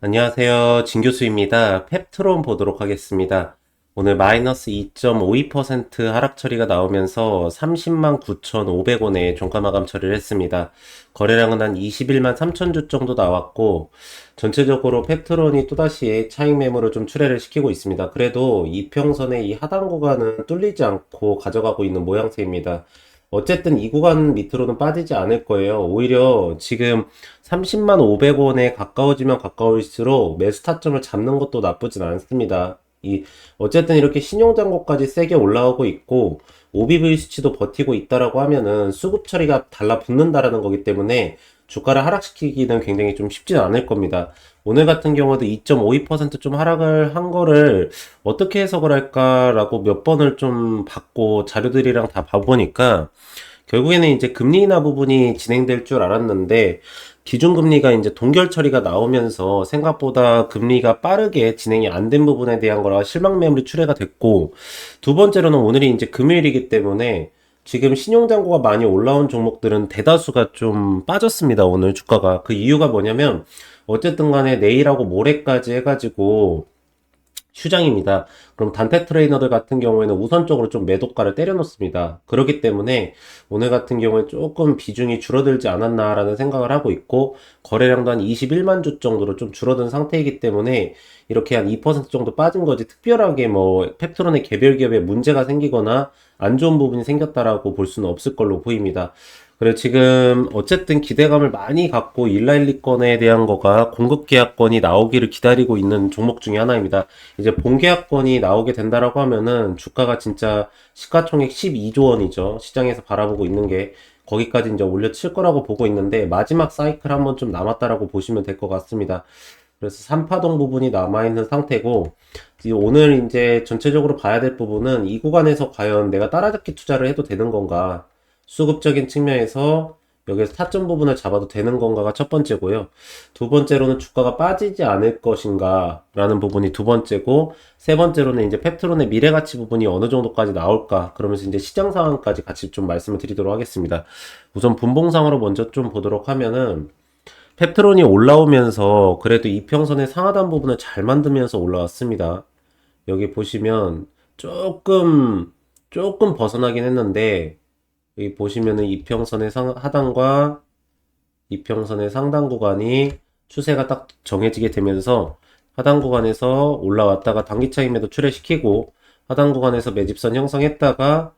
안녕하세요. 진교수입니다. 펩트론 보도록 하겠습니다. 오늘 마이너스 2.52% 하락 처리가 나오면서 30만 9,500원에 종가 마감 처리를 했습니다. 거래량은 한 21만 3천 주 정도 나왔고, 전체적으로 펩트론이 또다시 차익 매물을 좀 출회를 시키고 있습니다. 그래도 이평선의 이 하단 구간은 뚫리지 않고 가져가고 있는 모양새입니다. 어쨌든 이 구간 밑으로는 빠지지 않을 거예요. 오히려 지금 30만 500원에 가까워지면 가까울수록 매수 타점을 잡는 것도 나쁘진 않습니다. 어쨌든 이렇게 신용장고까지 세게 올라오고 있고, OBV 수치도 버티고 있다라고 하면은 수급 처리가 달라붙는다라는 거기 때문에 주가를 하락시키기는 굉장히 좀 쉽진 않을 겁니다. 오늘 같은 경우도 2.52%좀 하락을 한 거를 어떻게 해석을 할까라고 몇 번을 좀 받고 자료들이랑 다 봐보니까 결국에는 이제 금리 인하 부분이 진행될 줄 알았는데 기준금리가 이제 동결 처리가 나오면서 생각보다 금리가 빠르게 진행이 안 된 부분에 대한 거라 실망 매물이 출회가 됐고, 두 번째로는 오늘이 이제 금요일이기 때문에 지금 신용잔고가 많이 올라온 종목들은 대다수가 좀 빠졌습니다. 오늘 주가가. 그 이유가 뭐냐면 어쨌든 간에 내일하고 모레까지 해가지고 휴장입니다. 그럼 단타 트레이너들 같은 경우에는 우선적으로 좀 매도가를 때려놓습니다. 그렇기 때문에 오늘 같은 경우에 조금 비중이 줄어들지 않았나라는 생각을 하고 있고, 거래량도 한 21만 주 정도로 좀 줄어든 상태이기 때문에 이렇게 한 2% 정도 빠진 거지, 특별하게 뭐 펩트론의 개별 기업에 문제가 생기거나 안 좋은 부분이 생겼다라고 볼 수는 없을 걸로 보입니다. 그래, 지금 어쨌든 기대감을 많이 갖고 일라일리건에 대한 거가 공급 계약건이 나오기를 기다리고 있는 종목 중에 하나입니다. 이제 본 계약건이 나오게 된다라고 하면은 주가가 진짜 시가총액 12조 원이죠. 시장에서 바라보고 있는 게 거기까지 이제 올려칠 거라고 보고 있는데, 마지막 사이클 한번 좀 남았다라고 보시면 될 것 같습니다. 그래서 3파동 부분이 남아있는 상태고, 오늘 이제 전체적으로 봐야 될 부분은 이 구간에서 과연 내가 따라잡기 투자를 해도 되는 건가, 수급적인 측면에서 여기서 타점 부분을 잡아도 되는 건가가 첫 번째고요. 두 번째로는 주가가 빠지지 않을 것인가 라는 부분이 두 번째고, 세 번째로는 이제 펩트론의 미래가치 부분이 어느 정도까지 나올까, 그러면서 이제 시장 상황까지 같이 좀 말씀을 드리도록 하겠습니다. 우선 분봉상으로 먼저 좀 보도록 하면은, 펩트론이 올라오면서 그래도 이평선의 상하단 부분을 잘 만들면서 올라왔습니다. 여기 보시면 조금 벗어나긴 했는데, 여기 보시면은 이평선의 하단과 이평선의 상단 구간이 추세가 딱 정해지게 되면서 하단 구간에서 올라왔다가 단기차익 매도 출회시키고, 하단 구간에서 매집선 형성했다가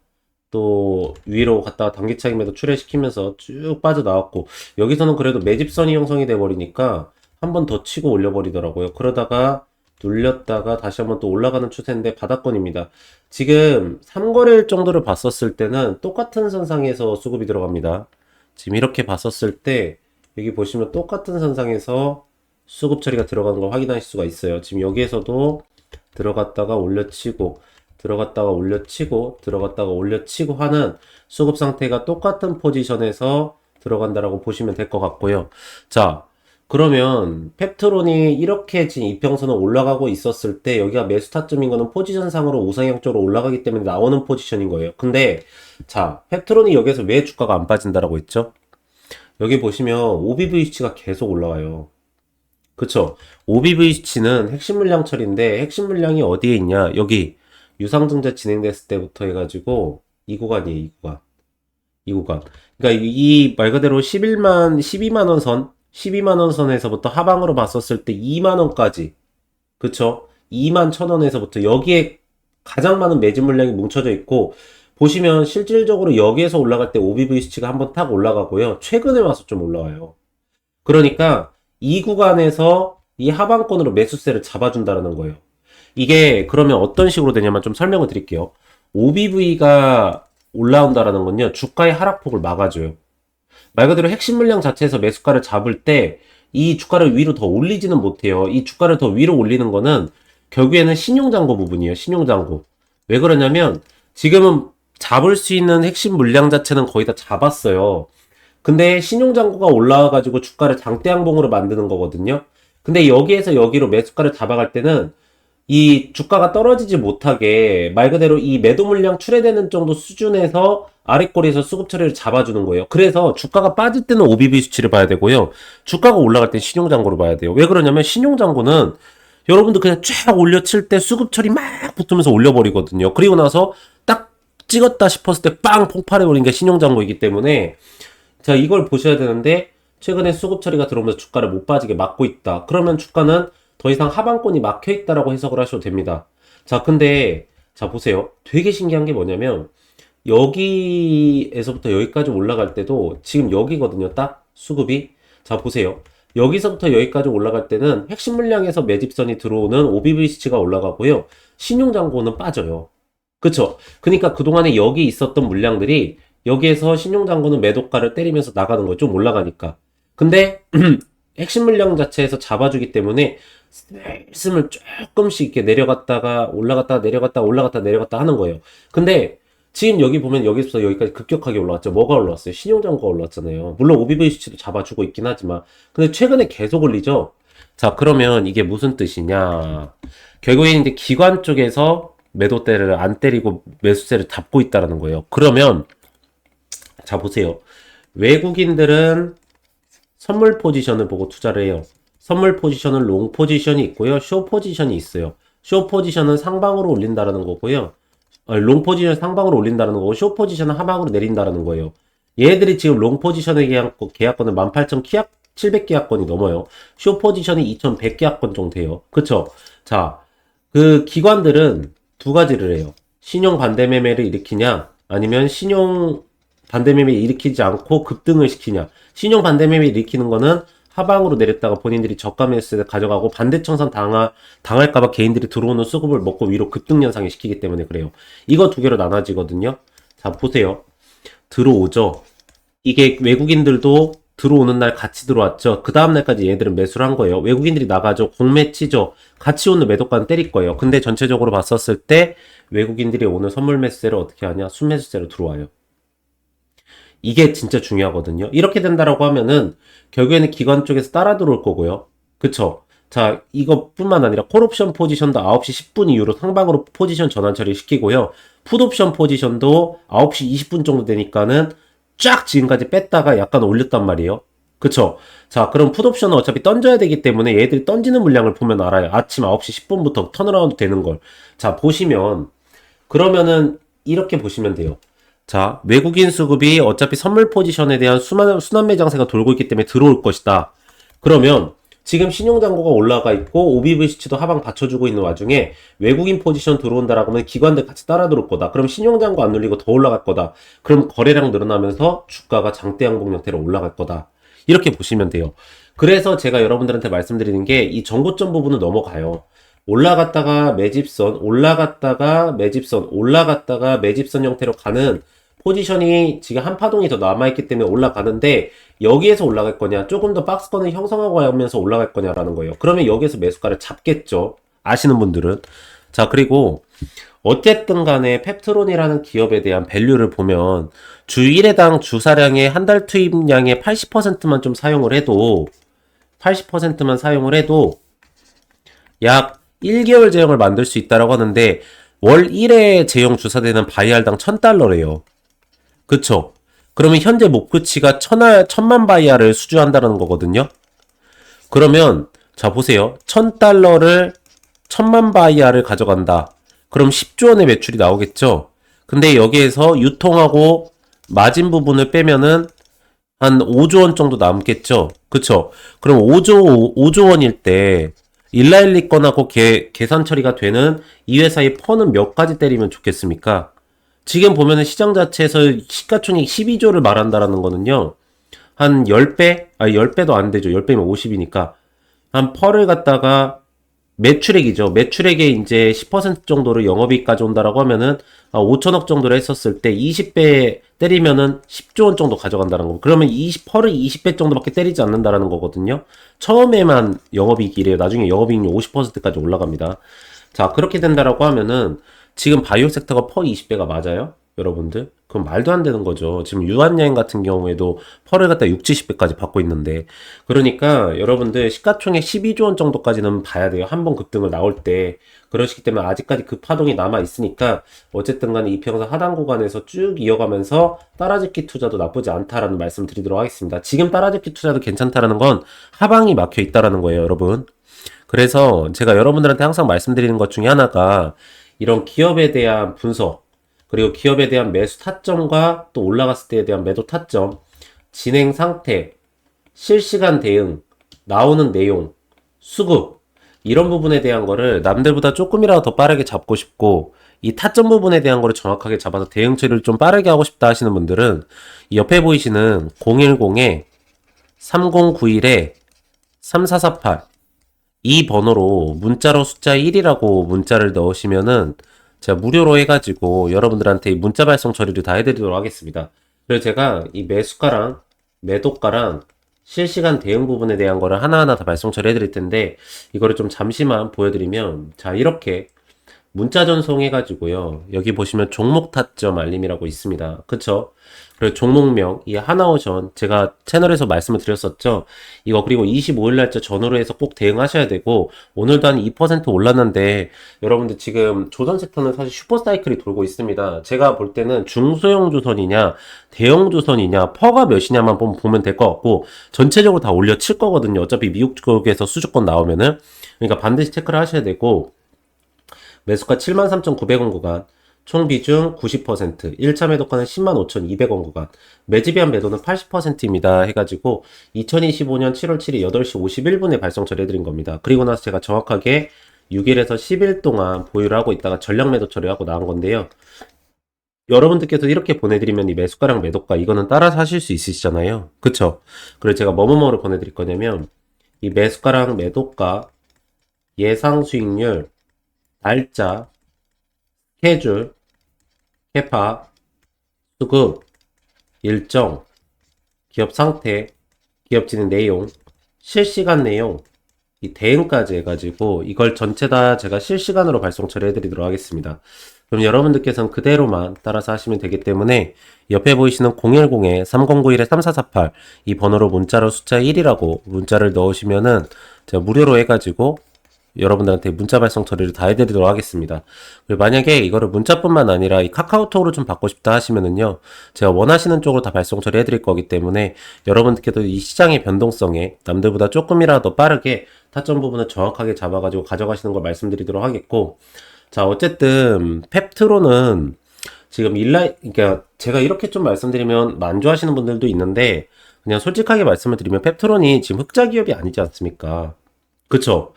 또 위로 갔다가 단기차익 매도 출회시키면서 쭉 빠져나왔고, 여기서는 그래도 매집선이 형성이 돼 버리니까 한 번 더 치고 올려버리더라고요. 그러다가 눌렸다가 다시 한번 또 올라가는 추세인데 바닥권입니다. 지금 3거래일 정도를 봤었을 때는 똑같은 선상에서 수급이 들어갑니다. 지금 이렇게 봤었을 때 여기 보시면 똑같은 선상에서 수급 처리가 들어가는 걸 확인하실 수가 있어요. 지금 여기에서도 들어갔다가 올려치고 들어갔다가 올려치고 들어갔다가 올려치고 하는 수급 상태가 똑같은 포지션에서 들어간다라고 보시면 될 것 같고요. 자, 그러면 펩트론이 이렇게 지금 이평선을 올라가고 있었을 때 여기가 매수 타점인 거는 포지션상으로 우상향 쪽으로 올라가기 때문에 나오는 포지션인 거예요. 근데 자, 펩트론이 여기서 왜 주가가 안 빠진다라고 했죠? 여기 보시면 OBVC가 계속 올라와요. 그쵸? OBVC는 핵심 물량 처리인데 핵심 물량이 어디에 있냐? 여기 유상증자 진행됐을 때부터 해가지고 이 구간이에요, 이 구간. 이 구간. 그러니까 이 말 그대로 12만 원 선, 12만 원 선에서부터 하방으로 봤었을 때 2만 원까지. 그쵸? 2만 1,000원에서부터 여기에 가장 많은 매집 물량이 뭉쳐져 있고, 보시면 실질적으로 여기에서 올라갈 때 OBV 수치가 한번 탁 올라가고요. 최근에 와서 좀 올라와요. 그러니까 이 구간에서 이 하방권으로 매수세를 잡아준다는 거예요. 이게 그러면 어떤 식으로 되냐면 좀 설명을 드릴게요. OBV가 올라온다라는 건요, 주가의 하락폭을 막아줘요. 말 그대로 핵심 물량 자체에서 매수가를 잡을 때 이 주가를 위로 더 올리지는 못해요. 이 주가를 더 위로 올리는 거는 결국에는 신용장고 부분이에요. 신용장고. 왜 그러냐면 지금은 잡을 수 있는 핵심 물량 자체는 거의 다 잡았어요. 근데 신용장고가 올라와가지고 주가를 장대양봉으로 만드는 거거든요. 근데 여기에서 여기로 매수가를 잡아갈 때는 이 주가가 떨어지지 못하게 말 그대로 이 매도 물량 출회되는 정도 수준에서 아랫꼬리에서 수급 처리를 잡아주는 거예요. 그래서 주가가 빠질 때는 OBV 수치를 봐야 되고요. 주가가 올라갈 때 신용장고를 봐야 돼요. 왜 그러냐면 신용장고는 여러분들 그냥 쫙 올려칠 때 수급 처리 막 붙으면서 올려버리거든요. 그리고 나서 딱 찍었다 싶었을 때 빵 폭발해버린 게 신용장고이기 때문에 자, 이걸 보셔야 되는데 최근에 수급 처리가 들어오면서 주가를 못 빠지게 막고 있다. 그러면 주가는 더 이상 하방권이 막혀 있다라고 해석을 하셔도 됩니다. 자, 근데 자 보세요. 되게 신기한 게 뭐냐면 여기에서부터 여기까지 올라갈 때도 지금 여기거든요. 딱 수급이. 자, 보세요. 여기서부터 여기까지 올라갈 때는 핵심 물량에서 매집선이 들어오는 OBVC가 올라가고요. 신용장고는 빠져요. 그쵸? 그러니까 그동안에 여기 있었던 물량들이 여기에서 신용장고는 매도가를 때리면서 나가는 거예요. 좀 올라가니까. 근데 핵심 물량 자체에서 잡아주기 때문에 스물 조금씩 이렇게 내려갔다가 올라갔다가 내려갔다가 올라갔다가 내려갔다 하는 거예요. 근데 지금 여기 보면 여기서 여기까지 급격하게 올라왔죠. 뭐가 올라왔어요? 신용장고가 올라왔잖아요. 물론 OBV 수치도 잡아주고 있긴 하지만 근데 최근에 계속 올리죠. 자, 그러면 이게 무슨 뜻이냐? 결국엔 이제 기관 쪽에서 매도대를 안 때리고 매수세를 잡고 있다라는 거예요. 그러면 자 보세요. 외국인들은 선물 포지션을 보고 투자를 해요. 선물 포지션은 롱 포지션이 있고요. 쇼 포지션이 있어요. 쇼 포지션은 상방으로 올린다라는 거고요. 롱 포지션 상방으로 올린다는 거고 쇼 포지션은 하방으로 내린다라는 거예요. 얘들이 지금 롱 포지션의 계약권은 18,700계약건이 넘어요. 쇼 포지션이 2,100계약건 정도 돼요. 그쵸? 자, 그 기관들은 두 가지를 해요. 신용 반대 매매를 일으키냐 아니면 신용 반대 매매 일으키지 않고 급등을 시키냐. 신용 반대 매매 일으키는 거는 하방으로 내렸다가 본인들이 저가 매수세를 가져가고 반대청산 당할까봐 개인들이 들어오는 수급을 먹고 위로 급등 현상을 시키기 때문에 그래요. 이거 두 개로 나눠지거든요. 자, 보세요. 들어오죠. 이게 외국인들도 들어오는 날 같이 들어왔죠. 그 다음날까지 얘들은 매수를 한 거예요. 외국인들이 나가죠. 공매 치죠. 같이 오는 매도가는 때릴 거예요. 근데 전체적으로 봤었을 때 외국인들이 오늘 선물 매수세를 어떻게 하냐? 순매수세로 들어와요. 이게 진짜 중요하거든요. 이렇게 된다라고 하면은 결국에는 기관 쪽에서 따라 들어올 거고요. 그쵸? 자, 이것뿐만 아니라 콜옵션 포지션도 9시 10분 이후로 상방으로 포지션 전환 처리 시키고요. 풋옵션 포지션도 9시 20분 정도 되니까는 쫙 지금까지 뺐다가 약간 올렸단 말이에요. 그쵸? 자, 그럼 풋옵션은 어차피 던져야 되기 때문에 얘들이 던지는 물량을 보면 알아요. 아침 9시 10분부터 턴어라운드 되는 걸. 자, 보시면 그러면은 이렇게 보시면 돼요. 자, 외국인 수급이 어차피 선물 포지션에 대한 순환 매장세가 돌고 있기 때문에 들어올 것이다. 그러면 지금 신용장고가 올라가 있고 OBVC도 하방 받쳐주고 있는 와중에 외국인 포지션 들어온다라고 하면 기관들 같이 따라 들어올 거다. 그럼 신용장고 안 눌리고 더 올라갈 거다. 그럼 거래량 늘어나면서 주가가 장대 양봉 형태로 올라갈 거다. 이렇게 보시면 돼요. 그래서 제가 여러분들한테 말씀드리는 게 이 정고점 부분을 넘어가요. 올라갔다가 매집선, 올라갔다가 매집선, 올라갔다가 매집선 형태로 가는 포지션이 지금 한 파동이 더 남아있기 때문에 올라가는데 여기에서 올라갈 거냐 조금 더 박스권을 형성하고 가면서 올라갈 거냐라는 거예요. 그러면 여기에서 매수가를 잡겠죠. 아시는 분들은. 자, 그리고 어쨌든 간에 펩트론이라는 기업에 대한 밸류를 보면 주 1회당 주사량의 한 달 투입량의 80%만 좀 사용을 해도 80%만 사용을 해도 약 1개월 제형을 만들 수 있다라고 하는데 월 1회 제형 주사되는 바이알당 1000달러래요. 그쵸? 그러면 현재 목표치가 1000만 바이알을 수주한다는 거거든요. 그러면 자 보세요. 1000달러를 1000만 바이알을 가져간다. 그럼 10조 원의 매출이 나오겠죠. 근데 여기에서 유통하고 마진 부분을 빼면은 한 5조 원 정도 남겠죠. 그쵸? 그럼 5조 원일 때 일라일리 건하고 계산 처리가 되는 이 회사의 펀은 몇 가지 때리면 좋겠습니까? 지금 보면은 시장 자체에서 시가총액 12조를 말한다라는 거는요. 한 10배? 아니 10배도 안 되죠. 10배면 50이니까. 한 펄을 갖다가 매출액이죠. 매출액의 이제 10% 정도를 영업이익까지 온다라고 하면은 5천억 정도를 했었을 때 20배 때리면은 10조 원 정도 가져간다는 거. 그러면 펄을 20배 정도밖에 때리지 않는다라는 거거든요. 처음에만 영업이익이래요. 나중에 영업이익률 50%까지 올라갑니다. 자, 그렇게 된다라고 하면은 지금 바이오 섹터가 펄 20배가 맞아요? 여러분들? 그건 말도 안 되는 거죠. 지금 유한여행 같은 경우에도 펄을 갖다 6, 70배까지 받고 있는데. 그러니까 여러분들 시가총액 12조 원 정도까지는 봐야 돼요. 한 번 급등을 나올 때. 그러시기 때문에 아직까지 그 파동이 남아 있으니까 어쨌든 간에 이평선 하단 구간에서 쭉 이어가면서 따라잡기 투자도 나쁘지 않다라는 말씀 드리도록 하겠습니다. 지금 따라잡기 투자도 괜찮다라는 건 하방이 막혀 있다라는 거예요, 여러분. 그래서 제가 여러분들한테 항상 말씀드리는 것 중에 하나가 이런 기업에 대한 분석, 그리고 기업에 대한 매수 타점과 또 올라갔을 때에 대한 매도 타점, 진행 상태, 실시간 대응, 나오는 내용, 수급, 이런 부분에 대한 거를 남들보다 조금이라도 더 빠르게 잡고 싶고, 이 타점 부분에 대한 거를 정확하게 잡아서 대응 처리를 좀 빠르게 하고 싶다 하시는 분들은 이 옆에 보이시는 010에 3091에 3448 이 번호로 문자로 숫자 1이라고 문자를 넣으시면은 제가 무료로 해가지고 여러분들한테 이 문자 발송 처리를 다 해드리도록 하겠습니다. 그래서 제가 이 매수가랑 매도가랑 실시간 대응 부분에 대한 거를 하나하나 다 발송 처리해 드릴 텐데 이거를 좀 잠시만 보여드리면, 자, 이렇게 문자 전송해가지고요. 여기 보시면 종목 타점 알림이라고 있습니다. 그쵸? 그리고 종목명, 이 하나오션, 제가 채널에서 말씀을 드렸었죠. 이거 그리고 25일 날짜 전후로 해서 꼭 대응하셔야 되고, 오늘도 한 2% 올랐는데, 여러분들 지금 조선 섹터는 사실 슈퍼사이클이 돌고 있습니다. 제가 볼 때는 중소형 조선이냐, 대형 조선이냐, 퍼가 몇이냐만 보면 될 것 같고, 전체적으로 다 올려칠 거거든요. 어차피 미국 쪽에서 수주권 나오면은. 그러니까 반드시 체크를 하셔야 되고, 매수가 73,900원 구간, 총 비중 90%, 1차 매도가는 105,200원 구간, 매집이한 매도는 80%입니다. 해가지고 2025년 7월 7일 8시 51분에 발송 처리해드린 겁니다. 그리고 나서 제가 정확하게 6일에서 10일 동안 보유를 하고 있다가 전량 매도 처리하고 나온 건데요. 여러분들께서 이렇게 보내드리면 이 매수가랑 매도가 이거는 따라서 하실 수 있으시잖아요. 그쵸? 그래서 제가 뭐뭐뭐를 보내드릴 거냐면 이 매수가랑 매도가, 예상 수익률, 날짜, 스케줄, 캐파, 수급, 일정, 기업 상태, 기업 진행 내용, 실시간 내용, 이 대응까지 해가지고 이걸 전체 다 제가 실시간으로 발송 처리해드리도록 하겠습니다. 그럼 여러분들께서는 그대로만 따라서 하시면 되기 때문에 옆에 보이시는 010에 3091에 3448 이 번호로 문자로 숫자 1이라고 문자를 넣으시면은 제가 무료로 해가지고 여러분들한테 문자 발송 처리를 다 해드리도록 하겠습니다. 그리고 만약에 이거를 문자뿐만 아니라 이 카카오톡으로 좀 받고 싶다 하시면은요, 제가 원하시는 쪽으로 다 발송 처리 해드릴 거기 때문에 여러분들께도 이 시장의 변동성에 남들보다 조금이라도 빠르게 타점 부분을 정확하게 잡아가지고 가져가시는 걸 말씀드리도록 하겠고, 자, 어쨌든 펩트로는 지금 그러니까 제가 이렇게 좀 말씀드리면 만족하시는 분들도 있는데, 그냥 솔직하게 말씀을 드리면 펩트론이 지금 흑자 기업이 아니지 않습니까? 그쵸?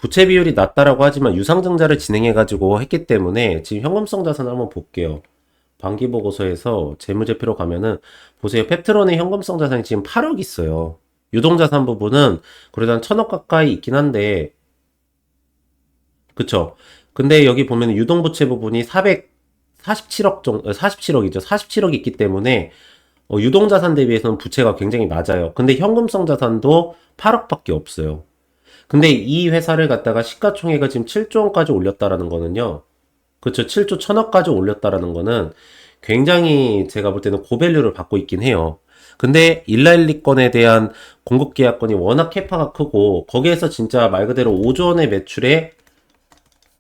부채 비율이 낮다라고 하지만 유상증자를 진행해가지고 했기 때문에 지금 현금성 자산을 한번 볼게요. 반기보고서에서 재무제표로 가면은 보세요. 펩트론의 현금성 자산이 지금 8억 있어요. 유동자산 부분은 그래도 한 1,000억 가까이 있긴 한데, 그쵸? 근데 여기 보면 유동부채 부분이 447억 정도, 47억이죠. 47억이 있기 때문에 유동자산 대비해서는 부채가 굉장히 낮아요. 근데 현금성 자산도 8억밖에 없어요. 근데 이 회사를 갖다가 시가총액을 지금 7조 원까지 올렸다라는 거는요. 그쵸. 7조 1,000억까지 올렸다라는 거는 굉장히 제가 볼 때는 고밸류를 받고 있긴 해요. 근데 일라일리건에 대한 공급 계약건이 워낙 캐파가 크고 거기에서 진짜 말 그대로 5조 원의 매출에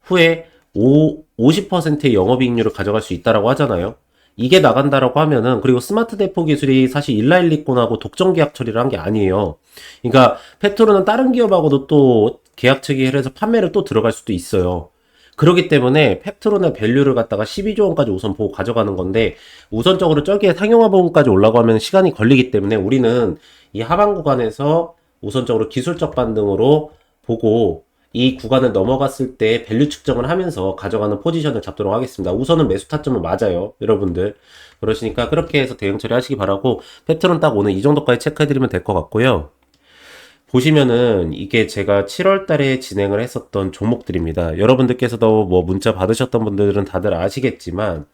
후에 50%의 영업이익률을 가져갈 수 있다라고 하잖아요. 이게 나간다라고 하면은, 그리고 스마트 대포 기술이 사실 일라일리콘하고 독점 계약 처리를 한 게 아니에요. 그러니까 페트로는 다른 기업하고도 또 계약 체결을 해서 판매를 또 들어갈 수도 있어요. 그렇기 때문에 펩트론의 밸류를 갖다가 12조 원까지 우선 보고 가져가는 건데, 우선적으로 저기에 상용화 부분까지 올라가고 하면 시간이 걸리기 때문에 우리는 이 하방 구간에서 우선적으로 기술적 반등으로 보고 이 구간을 넘어갔을 때 밸류 측정을 하면서 가져가는 포지션을 잡도록 하겠습니다. 우선은 매수 타점은 맞아요, 여러분들. 그러시니까 그렇게 해서 대응 처리하시기 바라고, 패트론 딱 오늘 이 정도까지 체크해드리면 될 것 같고요. 보시면은 이게 제가 7월 달에 진행을 했었던 종목들입니다. 여러분들께서도 뭐 문자 받으셨던 분들은 다들 아시겠지만,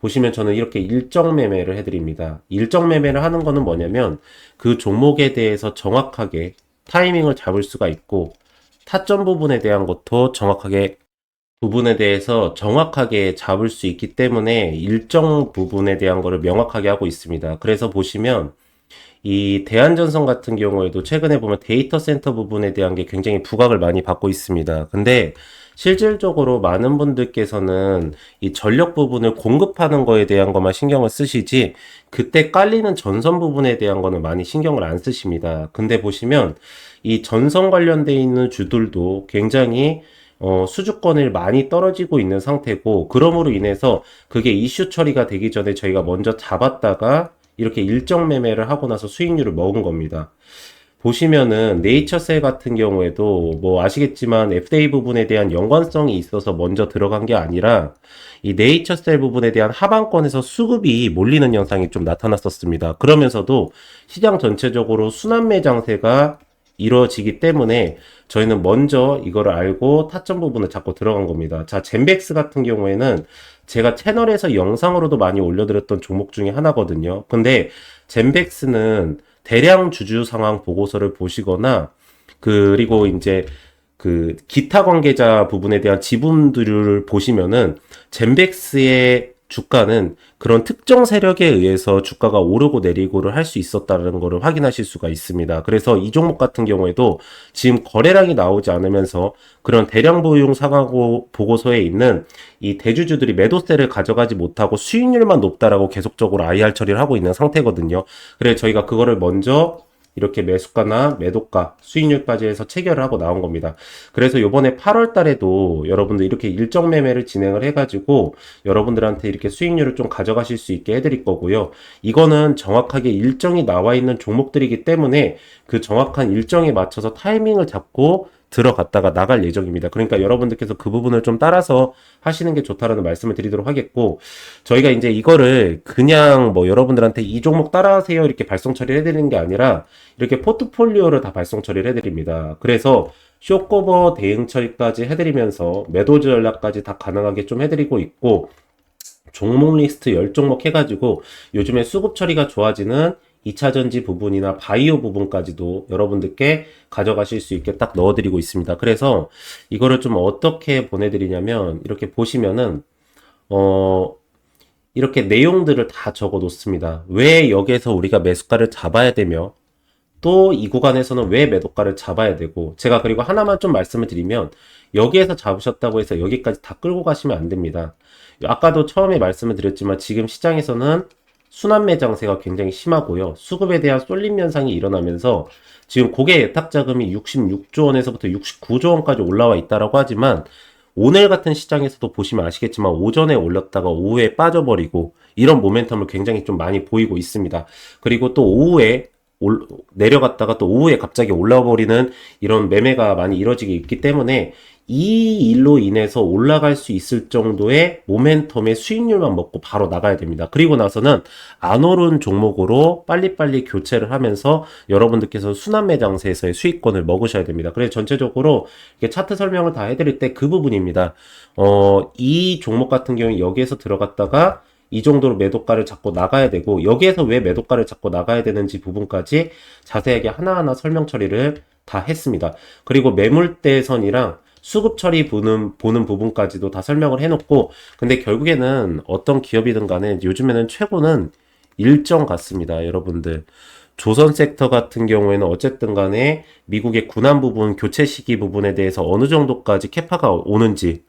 보시면 저는 이렇게 일정 매매를 해드립니다. 일정 매매를 하는 거는 뭐냐면 그 종목에 대해서 정확하게 타이밍을 잡을 수가 있고 타점 부분에 대한 것도 정확하게 부분에 대해서 정확하게 잡을 수 있기 때문에 일정 부분에 대한 거를 명확하게 하고 있습니다. 그래서 보시면 이 대한전선 같은 경우에도 최근에 보면 데이터 센터 부분에 대한 게 굉장히 부각을 많이 받고 있습니다. 근데 실질적으로 많은 분들께서는 이 전력 부분을 공급하는 거에 대한 것만 신경을 쓰시지 그때 깔리는 전선 부분에 대한 거는 많이 신경을 안 쓰십니다. 근데 보시면 이 전선 관련돼 있는 주들도 굉장히 수주권을 많이 떨어지고 있는 상태고, 그러므로 인해서 그게 이슈 처리가 되기 전에 저희가 먼저 잡았다가 이렇게 일정 매매를 하고 나서 수익률을 먹은 겁니다. 보시면은 네이처셀 같은 경우에도 뭐 아시겠지만 FDA 부분에 대한 연관성이 있어서 먼저 들어간 게 아니라 이 네이처셀 부분에 대한 하방권에서 수급이 몰리는 현상이 좀 나타났었습니다. 그러면서도 시장 전체적으로 순환매 장세가 이루어지기 때문에 저희는 먼저 이거를 알고 타점 부분을 잡고 들어간 겁니다. 자, 젠백스 같은 경우에는 제가 채널에서 영상으로도 많이 올려드렸던 종목 중에 하나거든요. 근데 젠백스는 대량 주주 상황 보고서를 보시거나 그리고 이제 그 기타 관계자 부분에 대한 지분들을 보시면은 젠백스의 주가는 그런 특정 세력에 의해서 주가가 오르고 내리고를 할 수 있었다는 것을 확인하실 수가 있습니다. 그래서 이 종목 같은 경우에도 지금 거래량이 나오지 않으면서 그런 대량 보유용 상황 보고서에 있는 이 대주주들이 매도세를 가져가지 못하고 수익률만 높다라고 계속적으로 IR 처리를 하고 있는 상태거든요. 그래서 저희가 그거를 먼저 이렇게 매수가나 매도가, 수익률까지 해서 체결을 하고 나온 겁니다. 그래서 요번에 8월 달에도 여러분들 이렇게 일정 매매를 진행을 해가지고 여러분들한테 이렇게 수익률을 좀 가져가실 수 있게 해드릴 거고요. 이거는 정확하게 일정이 나와 있는 종목들이기 때문에 그 정확한 일정에 맞춰서 타이밍을 잡고 들어갔다가 나갈 예정입니다. 그러니까 여러분들께서 그 부분을 좀 따라서 하시는 게 좋다라는 말씀을 드리도록 하겠고, 저희가 이제 이거를 그냥 뭐 여러분들한테 이 종목 따라하세요 이렇게 발송 처리를 해드리는 게 아니라 이렇게 포트폴리오를 다 발송 처리를 해드립니다. 그래서 쇼커버 대응 처리까지 해드리면서 매도 전략까지 다 가능하게 좀 해드리고 있고, 종목 리스트 10종목 해가지고 요즘에 수급 처리가 좋아지는 2차전지 부분이나 바이오 부분까지도 여러분들께 가져가실 수 있게 딱 넣어드리고 있습니다. 그래서 이거를 좀 어떻게 보내드리냐면 이렇게 보시면은 이렇게 내용들을 다 적어 놓습니다. 왜 여기에서 우리가 매수가를 잡아야 되며 또 이 구간에서는 왜 매도가를 잡아야 되고, 제가 그리고 하나만 좀 말씀을 드리면 여기에서 잡으셨다고 해서 여기까지 다 끌고 가시면 안 됩니다. 아까도 처음에 말씀을 드렸지만 지금 시장에서는 순환매 장세가 굉장히 심하고요. 수급에 대한 쏠림 현상이 일어나면서 지금 고객 예탁 자금이 66조 원에서부터 69조 원까지 올라와 있다라고 하지만 오늘 같은 시장에서도 보시면 아시겠지만 오전에 올렸다가 오후에 빠져버리고 이런 모멘텀을 굉장히 좀 많이 보이고 있습니다. 그리고 또 오후에 내려갔다가 또 오후에 갑자기 올라와 버리는 이런 매매가 많이 이루어지기 있기 때문에 이 일로 인해서 올라갈 수 있을 정도의 모멘텀의 수익률만 먹고 바로 나가야 됩니다. 그리고 나서는 안 오른 종목으로 빨리빨리 교체를 하면서 여러분들께서 순환매 장세에서의 수익권을 먹으셔야 됩니다. 그래서 전체적으로 이렇게 차트 설명을 다 해드릴 때 그 부분입니다. 이 종목 같은 경우에 여기에서 들어갔다가 이 정도로 매도가를 잡고 나가야 되고, 여기에서 왜 매도가를 잡고 나가야 되는지 부분까지 자세하게 하나하나 설명 처리를 다 했습니다. 그리고 매물대선이랑 수급 처리 보는 부분까지도 다 설명을 해놓고, 근데 결국에는 어떤 기업이든 간에 요즘에는 최고는 일정 같습니다. 여러분들. 조선 섹터 같은 경우에는 어쨌든 간에 미국의 군함 부분, 교체 시기 부분에 대해서 어느 정도까지 캐파가 오는지,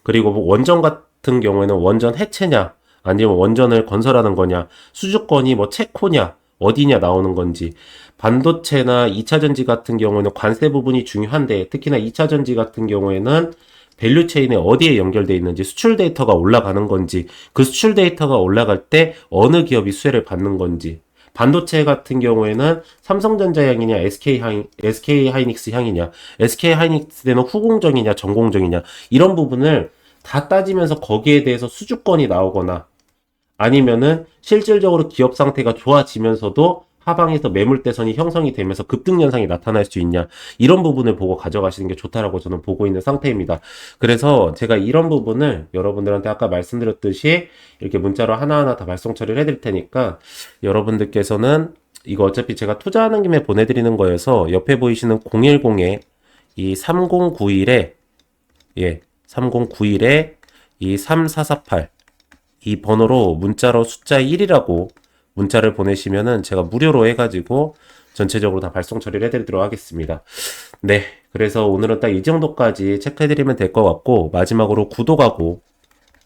그리고 뭐 원전 같은 경우에는 원전 해체냐, 아니면 원전을 건설하는 거냐, 수주권이 뭐 체코냐, 어디냐 나오는 건지, 반도체나 2차전지 같은 경우에는 관세 부분이 중요한데, 특히나 2차전지 같은 경우에는 밸류체인에 어디에 연결되어 있는지, 수출 데이터가 올라가는 건지, 그 수출 데이터가 올라갈 때 어느 기업이 수혜를 받는 건지, 반도체 같은 경우에는 삼성전자 향이냐, SK 하이닉스 향이냐, SK 하이닉스는 후공정이냐, 전공정이냐, 이런 부분을 다 따지면서 거기에 대해서 수주권이 나오거나, 아니면은 실질적으로 기업 상태가 좋아지면서도 하방에서 매물대선이 형성이 되면서 급등 현상이 나타날 수 있냐, 이런 부분을 보고 가져가시는 게 좋다라고 저는 보고 있는 상태입니다. 그래서 제가 이런 부분을 여러분들한테 아까 말씀드렸듯이 이렇게 문자로 하나하나 다 발송 처리를 해드릴 테니까, 여러분들께서는 이거 어차피 제가 투자하는 김에 보내드리는 거여서 옆에 보이시는 010에 이 3091에 예 3091에 이 3448 이 번호로 문자로 숫자 1이라고 문자를 보내시면은 제가 무료로 해가지고 전체적으로 다 발송 처리를 해드리도록 하겠습니다. 네. 그래서 오늘은 딱 이 정도까지 체크해드리면 될 것 같고, 마지막으로 구독하고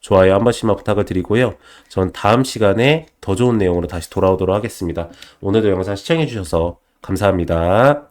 좋아요 한 번씩만 부탁을 드리고요. 전 다음 시간에 더 좋은 내용으로 다시 돌아오도록 하겠습니다. 오늘도 영상 시청해주셔서 감사합니다.